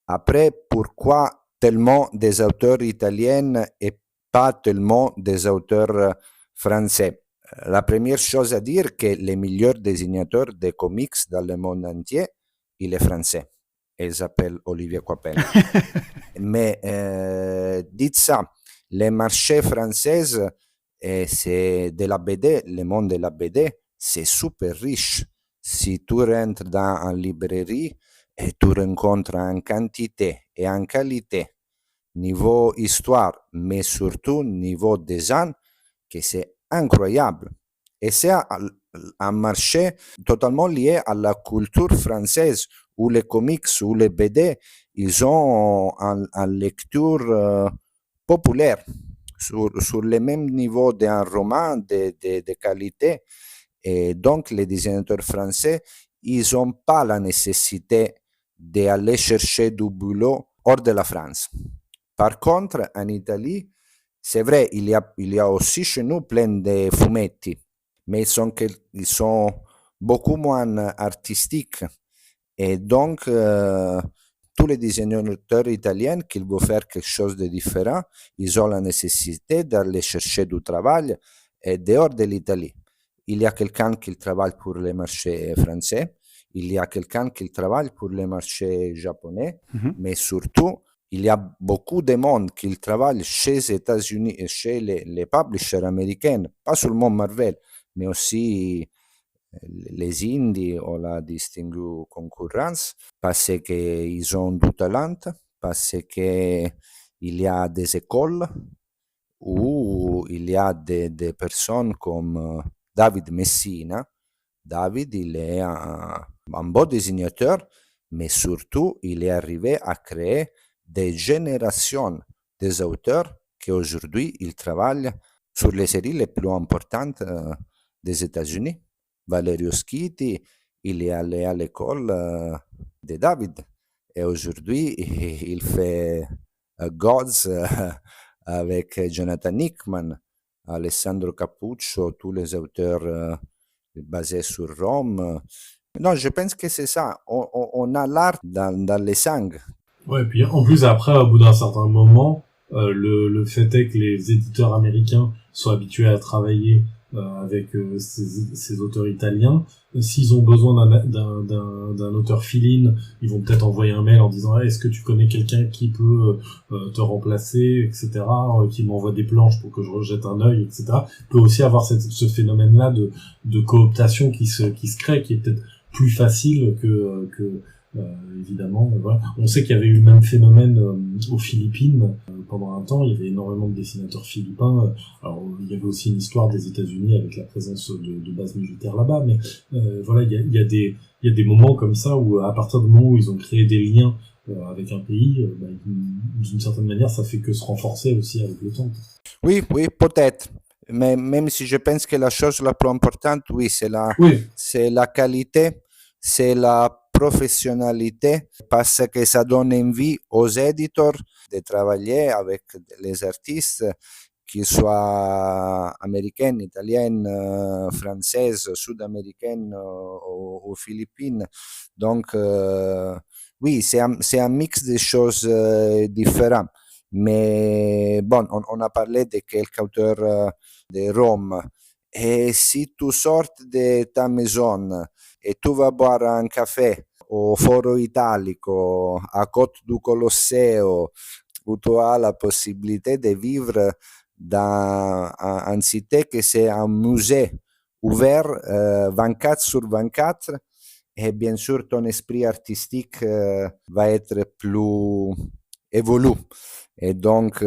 Après, pourquoi tellement des auteurs italiens et pas tellement des auteurs français? La première chose à dire, c'est que les meilleurs dessinateurs de comics dans le monde entier, il est français. Il s'appelle Olivier Coipel. Mais dites ça, le marché français, c'est de la BD, le monde de la BD, c'est super riche. Si tu rentres dans une librairie, et tu rencontres en quantité et en qualité, niveau histoire, mais surtout niveau design, que c'est incroyable. Et c'est un marché totalement lié à la culture française, où les comics, où les BD, ils ont une lecture populaire, sur le même niveau d'un roman de qualité. Et donc, les dessinateurs français, ils n'ont pas la nécessité d'aller chercher du boulot hors de la France. Par contre, en Italie, c'est vrai, il y a aussi chez nous plein de fumetti, mais ils sont beaucoup moins artistiques. Et donc, tous les dessinateurs italiens qui veulent faire quelque chose de différent, ils ont la nécessité d'aller chercher du travail dehors de l'Italie. Il y a quelqu'un qui travaille pour le marché français, il y a quelqu'un qui travaille pour le marché japonais, mais surtout, il y a beaucoup de monde qui travaille chez les États-Unis et chez les publishers américains, pas seulement Marvel, mais aussi les indies ou la distinguée concurrence, parce qu'ils ont du talent, parce qu'il y a des écoles où il y a des personnes comme David Messina. David, il est un bon dessinateur, mais surtout, il est arrivé à créer des générations des auteurs qu'aujourd'hui, il travaille sur les séries les plus importantes des États-Unis. Valerio Schiti, il est allé à l'école de David. Et aujourd'hui, il fait Gods avec Jonathan Hickman, Alessandro Cappuccio, tous les auteurs basés sur Rome. Non, je pense que c'est ça. On a l'art dans les sangs. Ouais, puis en plus après, au bout d'un certain moment, le fait est que les éditeurs américains sont habitués à travailler avec ces auteurs italiens. S'ils ont besoin d'un auteur fill-in, ils vont peut-être envoyer un mail en disant est-ce que tu connais quelqu'un qui peut te remplacer, etc., qui m'envoie des planches pour que je rejette un œil, etc. Il peut aussi avoir ce phénomène-là de cooptation qui se crée, qui est peut-être plus facile que évidemment, voilà. On sait qu'il y avait eu le même phénomène aux Philippines pendant un temps. Il y avait énormément de dessinateurs philippins. Alors, il y avait aussi une histoire des États-Unis avec la présence de bases militaires là-bas. Mais voilà, il y a des moments comme ça où, à partir du moment où ils ont créé des liens avec un pays, d'une certaine manière, ça fait que se renforcer aussi avec le temps. Oui, peut-être. Mais même si je pense que la chose la plus importante, oui, c'est la qualité, c'est la professionnalité, parce que ça donne envie aux éditeurs de travailler avec les artistes, qu'ils soient américaines, italiennes, françaises, sud-américaines ou philippines. Donc, oui, c'est un mix de choses différentes. Mais bon, on a parlé de quelques auteurs de Rome. Et si tu sors de ta maison et tu vas boire un café au Foro Italico, à côte du Colosseo, où tu as la possibilité de vivre dans une cité que c'est un musée ouvert 24 sur 24, et bien sûr ton esprit artistique va être plus évolué. Et donc,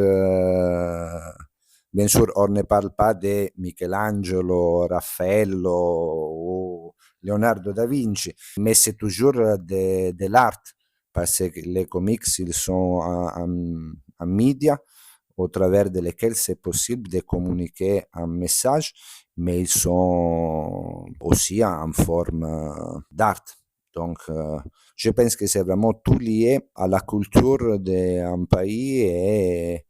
bien sûr, on ne parle pas de Michelangelo, Raffaello ou Leonardo da Vinci, mais c'est toujours de l'art, parce que les comics, ils sont un média au travers de lesquels c'est possible de communiquer un message, mais ils sont aussi en forme d'art. Donc, je pense que c'est vraiment tout lié à la culture d'un pays et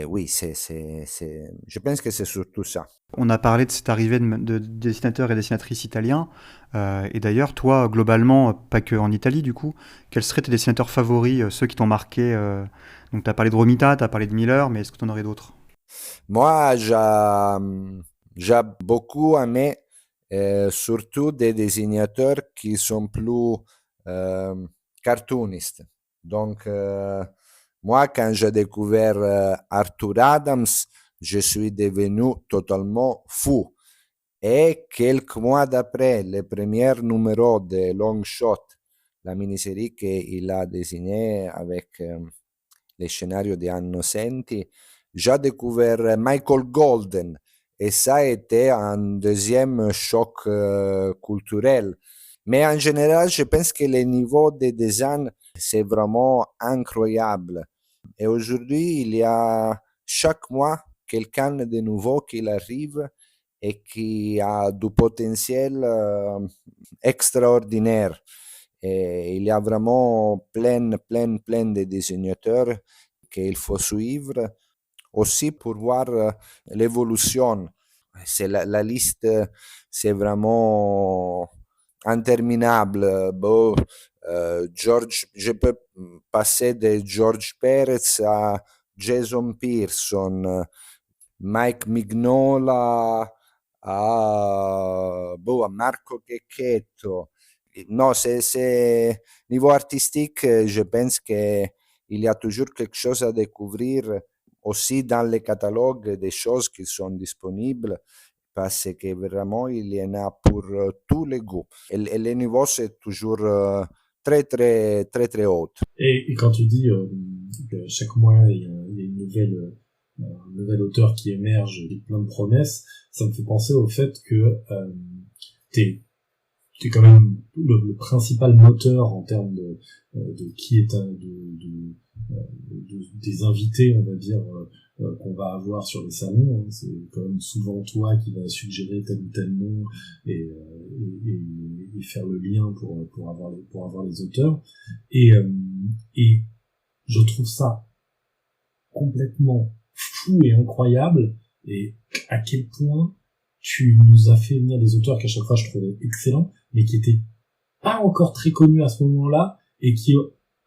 oui, je pense que c'est surtout ça. On a parlé de cette arrivée de dessinateurs et dessinatrices italiens. Et d'ailleurs, toi, globalement, pas que en Italie, du coup, quels seraient tes dessinateurs favoris, ceux qui t'ont marqué Donc, tu as parlé de Romita, tu as parlé de Miller, mais est-ce que tu en aurais d'autres? Moi, j'ai beaucoup aimé surtout des dessinateurs qui sont plus cartoonistes. Donc, moi, quand j'ai découvert Arthur Adams, je suis devenu totalement fou. Et quelques mois d'après, le premier numéro de Long Shot, la mini-série qu'il a dessinée avec les scénarios di Annocenti, j'ai découvert Michael Golden. Et ça a été un deuxième choc culturel. Mais en général, je pense que le niveau de design, c'est vraiment incroyable. Et aujourd'hui, il y a chaque mois quelqu'un de nouveau qui arrive et qui a du potentiel extraordinaire. Et il y a vraiment plein de dessinateurs qu'il faut suivre aussi pour voir l'évolution. C'est la liste, c'est vraiment interminable. Bon, je peux passer de George Perez à Jason Pearson, Mike Mignola a Marco Checchetto. Non, c'est niveau artistique, je pense qu'il y a toujours quelque chose à découvrir aussi dans les catalogues des choses qui sont disponibles, parce que vraiment il y en a pour tous les goûts. Et le niveau c'est toujours très haut. Et quand tu dis que chaque mois il y a un nouvel auteur qui émerge avec plein de promesses, ça me fait penser au fait que t'es quand même le principal moteur en termes de qui est des invités, on va dire, qu'on va avoir sur les salons. Hein. C'est quand même souvent toi qui vas suggérer tel ou tel nom et faire le lien pour avoir les auteurs. Et je trouve ça complètement fou et incroyable, et à quel point tu nous as fait venir des auteurs qu'à chaque fois je trouvais excellents, mais qui étaient pas encore très connus à ce moment-là, et qui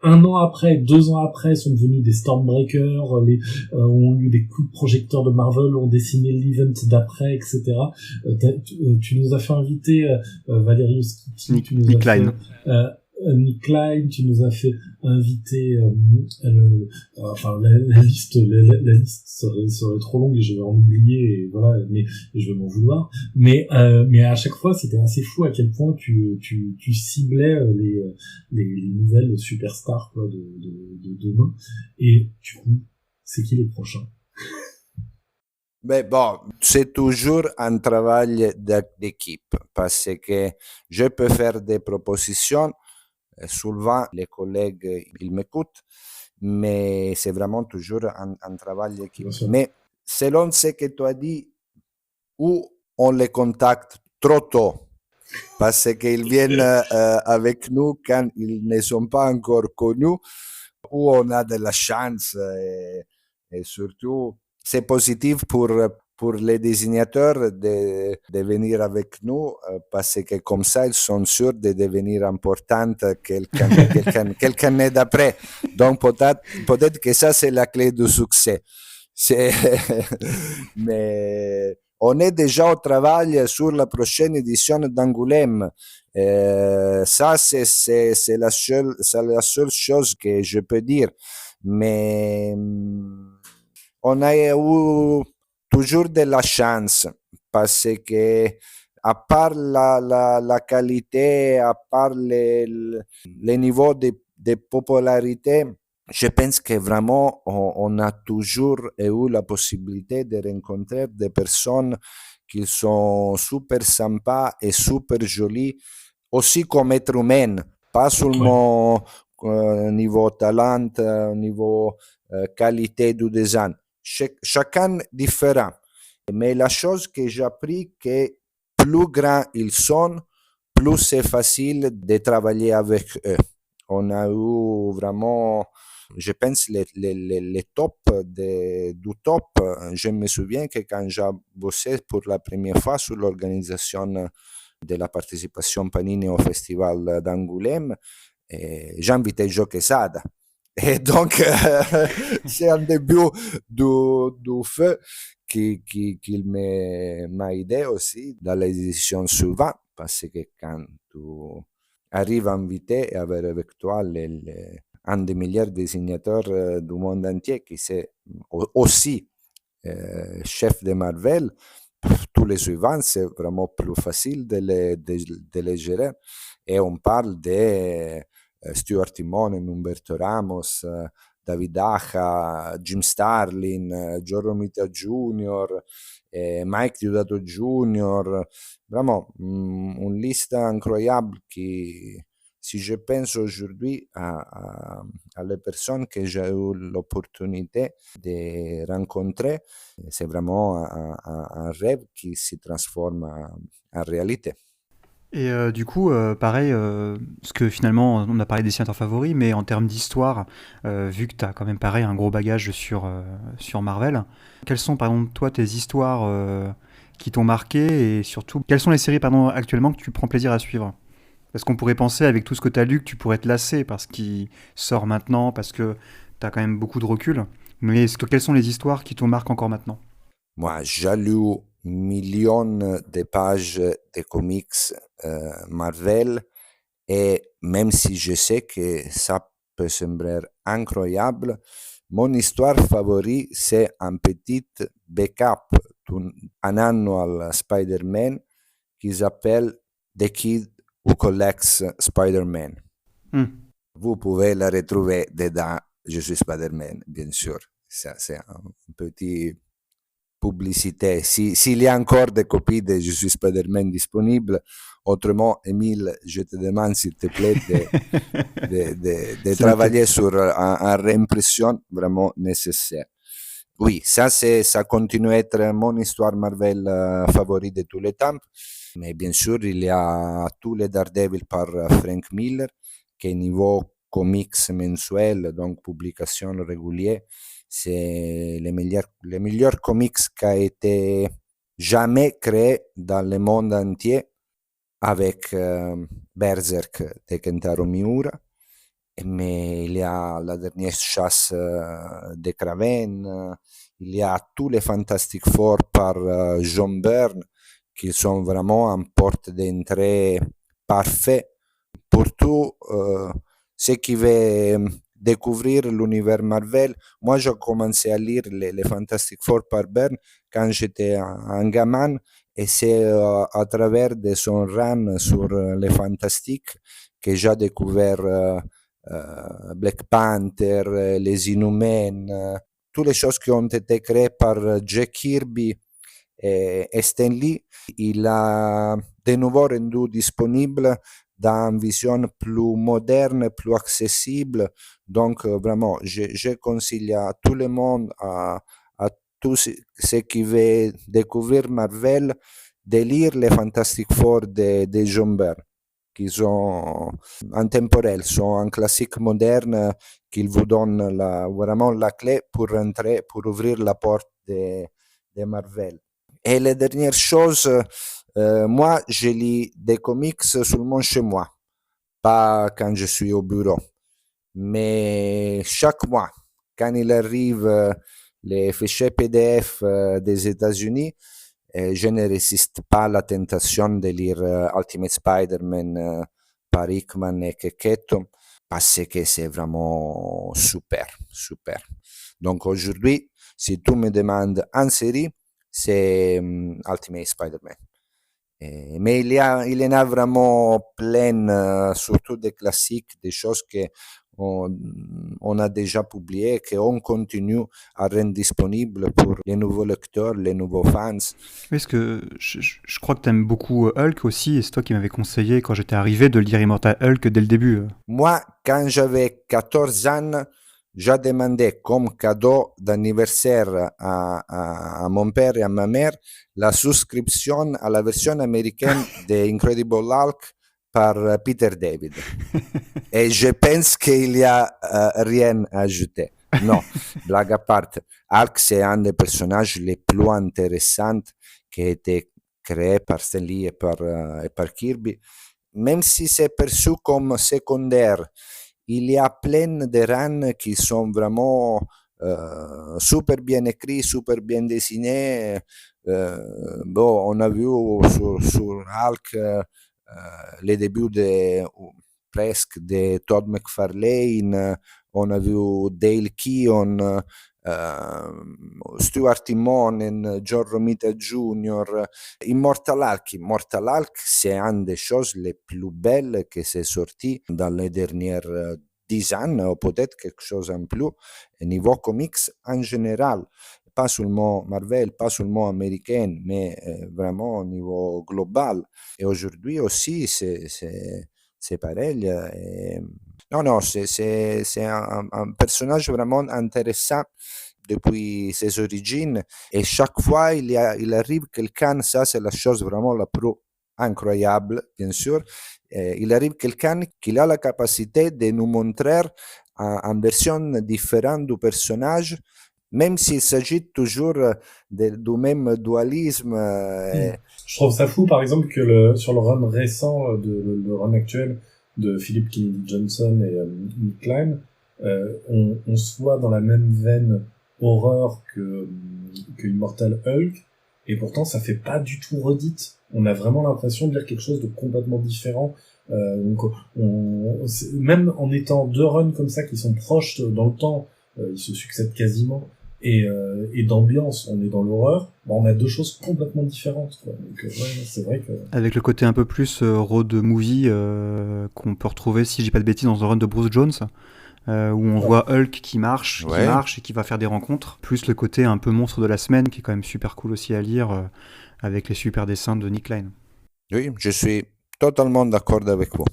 1 an après, 2 ans après, sont devenus des Stormbreakers, ont eu des coups de projecteur de Marvel, ont dessiné l'event d'après, etc. Tu nous as fait inviter Valerius Kitty, Nick Klein. Nick Klein, tu nous as fait inviter la liste serait trop longue et je vais en oublier, et voilà, mais je vais m'en vouloir, mais à chaque fois c'était assez fou à quel point tu ciblais les nouvelles superstars quoi de demain. Et du coup, c'est qui les prochains? Mais bon, c'est toujours un travail d'équipe, parce que je peux faire des propositions. Souvent, les collègues, ils m'écoutent, mais c'est vraiment toujours un travail d'équipe. Mais selon ce que tu as dit, ou on les contacte trop tôt, parce qu'ils viennent avec nous quand ils ne sont pas encore connus, ou on a de la chance, et surtout, c'est positif pour les dessinateurs de venir avec nous, parce que comme ça, ils sont sûrs de devenir importants quelques années d'après. Donc, peut-être que ça, c'est la clé du succès. Mais on est déjà au travail sur la prochaine édition d'Angoulême. Ça, c'est la seule chose que je peux dire. Mais on a eu toujours de la chance, parce que à part la qualité, à part le niveau de popularité, je pense que vraiment on a toujours eu la possibilité de rencontrer des personnes qui sont super sympas et super jolies, aussi comme être humain, pas seulement niveau talent, niveau qualité du design. Chacun différent. Mais la chose que j'ai appris, que plus grands ils sont, plus c'est facile de travailler avec eux. On a eu vraiment, je pense, les top du top. Je me souviens que quand j'ai bossé pour la première fois sur l'organisation de la participation Panini au Festival d'Angoulême, j'ai invité Joe Quesada. Et donc, c'est un début du feu qu'il m'a aidé aussi dans les éditions suivantes, parce que quand tu arrives à inviter et avoir avec toi un des meilleurs dessinateurs du monde entier, qui c'est aussi chef de Marvel, tous les suivants, c'est vraiment plus facile de les gérer. Et on parle de Stuart Immonen, Umberto Ramos, David Aja, Jim Starlin, John Romita Jr., Mike Diodato Jr., vraiment une liste incroyable qui, si je pense aujourd'hui à les personnes que j'ai eu l'opportunité de rencontrer, c'est vraiment un rêve qui se transforme en réalité. Et du coup, pareil, parce que finalement, on a parlé des dessinateurs favoris, mais en termes d'histoire, vu que tu as quand même pareil un gros bagage sur Marvel, quelles sont par exemple toi tes histoires qui t'ont marqué, et surtout, quelles sont les séries actuellement que tu prends plaisir à suivre? Parce qu'on pourrait penser, avec tout ce que tu as lu, que tu pourrais te lasser parce qu'il sort maintenant, parce que tu as quand même beaucoup de recul. Mais quelles sont les histoires qui te marquent encore maintenant? Moi, j'ai lu millions de pages de comics Marvel, et même si je sais que ça peut sembler incroyable, mon histoire favorite, c'est un petit backup d'un annual Spider-Man qui s'appelle The Kid Who Collects Spider-Man. Vous pouvez la retrouver dedans Je suis Spider-Man, bien sûr. Ça, c'est un petit publicité. S'il y a encore des copies de Je suis Spider-Man disponibles, autrement, Émile, je te demande s'il te plaît de travailler sur une réimpression vraiment nécessaire. Oui, ça continue à être mon histoire Marvel favorite de tous les temps. Mais bien sûr, il y a tous les Daredevil par Frank Miller, qui est niveau comics mensuel, donc publication régulière. C'est les meilleurs comics qui a été jamais créé dans le monde entier avec Berserk de Kentaro Miura. Mais il y a la dernière chasse de Kraven, il y a tous les Fantastic Four par John Byrne, qui sont vraiment un porte d'entrée parfait pour tout ceux qui veulent découvrir l'univers Marvel. Moi, j'ai commencé à lire les Fantastic Four par Byrne quand j'étais un gamin, et c'est à travers de son run sur les Fantastiques que j'ai découvert Black Panther, les Inhumains, toutes les choses qui ont été créées par Jack Kirby et Stan Lee. Il a de nouveau rendu disponible dans une vision plus moderne, plus accessible. Donc, vraiment, je conseille à tout le monde, à tous ceux qui veulent découvrir Marvel, de lire les Fantastic Four de John Byrne, qui sont intemporels, sont un classique moderne qui vous donne vraiment la clé pour rentrer, pour ouvrir la porte de Marvel. Et la dernière chose, moi, je lis des comics seulement chez moi, pas quand je suis au bureau. Mais chaque mois, quand il arrive les fichiers PDF des États-Unis, je ne résiste pas à la tentation de lire Ultimate Spider-Man par Hickman et Keketto, parce que c'est vraiment super, super. Donc aujourd'hui, si tu me demandes en série, c'est Ultimate Spider-Man. Mais il y en a vraiment plein, surtout des classiques, des choses qu'on a déjà publiées, qu'on continue à rendre disponibles pour les nouveaux lecteurs, les nouveaux fans. Oui, parce que je crois que tu aimes beaucoup Hulk aussi, et c'est toi qui m'avais conseillé quand j'étais arrivé de lire Immortal Hulk dès le début. Moi, quand j'avais 14 ans, j'ai demandé comme cadeau d'anniversaire à mon père et à ma mère la souscription à la version américaine de Incredible Hulk par Peter David. Et je pense qu'il n'y a rien à ajouter. Non, blague à part, Hulk, c'est un des personnages les plus intéressants qui a été créé par Stan Lee et par Kirby. Même si c'est perçu comme secondaire, il y a plein de runs qui sont vraiment super bien écrits, super bien dessinés. On a vu sur Hulk les débuts presque de Todd McFarlane, on a vu Dale Keown, Stuart Immonen, John Romita Jr. Immortal Hulk, c'est une des choses les plus belles qui s'est sortie dans les dernières 10 ans, ou peut-être quelque chose en plus, niveau comics en général. Pas seulement Marvel, pas seulement américaine, mais vraiment au niveau global. Et aujourd'hui aussi, c'est pareil. Non, c'est un personnage vraiment intéressant depuis ses origines. Et chaque fois, il arrive quelqu'un, ça c'est la chose vraiment la plus incroyable, bien sûr. Il arrive quelqu'un qui a la capacité de nous montrer une version différente du personnage, même s'il s'agit toujours du même dualisme. Je trouve ça fou, par exemple, que sur le run récent, le run actuel de Philip Kennedy Johnson et Nick Klein, on se voit dans la même veine horreur que Immortal Hulk, et pourtant ça fait pas du tout redite. On a vraiment l'impression de lire quelque chose de complètement différent. Donc même en étant deux runs comme ça qui sont proches dans le temps, ils se succèdent quasiment, et d'ambiance, on est dans l'horreur, on a deux choses complètement différentes, quoi. Donc ouais, c'est vrai que... Avec le côté un peu plus road movie qu'on peut retrouver, si je dis pas de bêtises, dans un run de Bruce Jones, où on voit Hulk qui marche et qui va faire des rencontres, plus le côté un peu monstre de la semaine, qui est quand même super cool aussi à lire, avec les super dessins de Nick Klein. Oui, je suis totalement d'accord avec vous.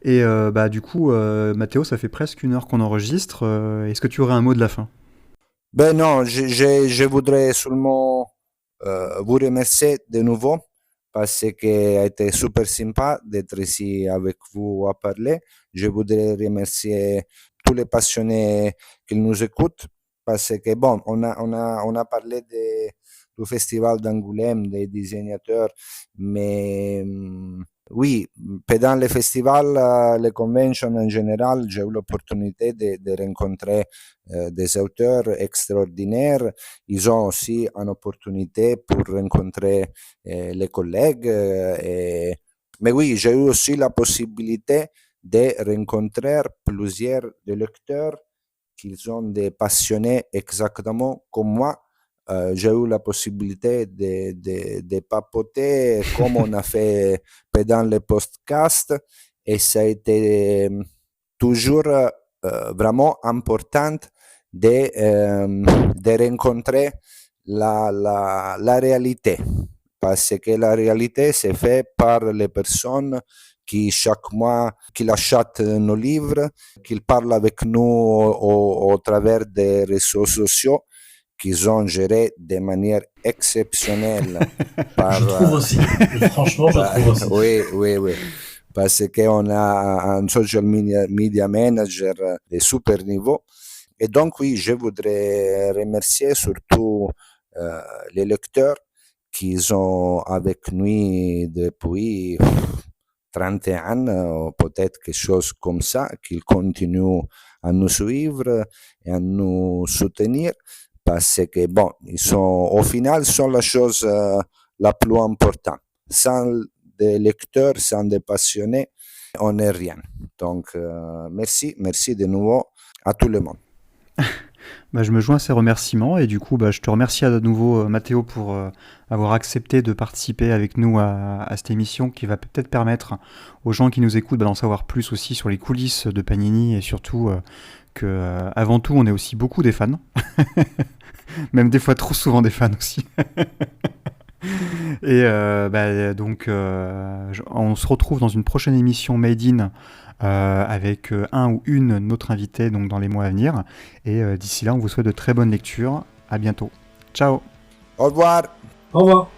Et du coup, Mathéo, ça fait presque 1 heure qu'on enregistre. Est-ce que tu aurais un mot de la fin ? Ben non, je voudrais seulement vous remercier de nouveau parce que a été super sympa d'être ici avec vous à parler. Je voudrais remercier tous les passionnés qui nous écoutent parce que bon, on a parlé du festival d'Angoulême, des designateurs, mais oui, pendant les festivals, les conventions en général, j'ai eu l'opportunité de rencontrer des auteurs extraordinaires. Ils ont aussi une opportunité pour rencontrer les collègues. Mais oui, j'ai eu aussi la possibilité de rencontrer plusieurs de lecteurs qui sont des passionnés exactement comme moi. J'ai eu la possibilité de papoter comme on a fait pendant le podcast et ça a été toujours vraiment important de rencontrer la réalité parce que la réalité c'est fait par les personnes qui chaque mois qui achètent nos livres, qui parlent avec nous au travers des réseaux sociaux, qui sont gérés de manière exceptionnelle par... Je trouve aussi. Franchement, je trouve aussi. Oui. Parce qu'on a un social media manager de super niveau. Et donc, oui, je voudrais remercier surtout les lecteurs qui sont avec nous depuis 30 ans, ou peut-être quelque chose comme ça, qu'ils continuent à nous suivre et à nous soutenir parce que, bon, ils sont, au final, sont la chose la plus importante. Sans des lecteurs, sans des passionnés, on n'est rien. Donc, merci de nouveau à tout le monde. Bah, je me joins à ces remerciements et du coup, bah, je te remercie à nouveau, Mathéo, pour avoir accepté de participer avec nous à cette émission qui va peut-être permettre aux gens qui nous écoutent d'en savoir plus aussi sur les coulisses de Panini et surtout que, avant tout, on est aussi beaucoup des fans. Même des fois trop souvent des fans aussi. Et donc, on se retrouve dans une prochaine émission Made in avec un ou une autre invité donc, dans les mois à venir. Et d'ici là, on vous souhaite de très bonnes lectures. À bientôt. Ciao. Au revoir. Au revoir.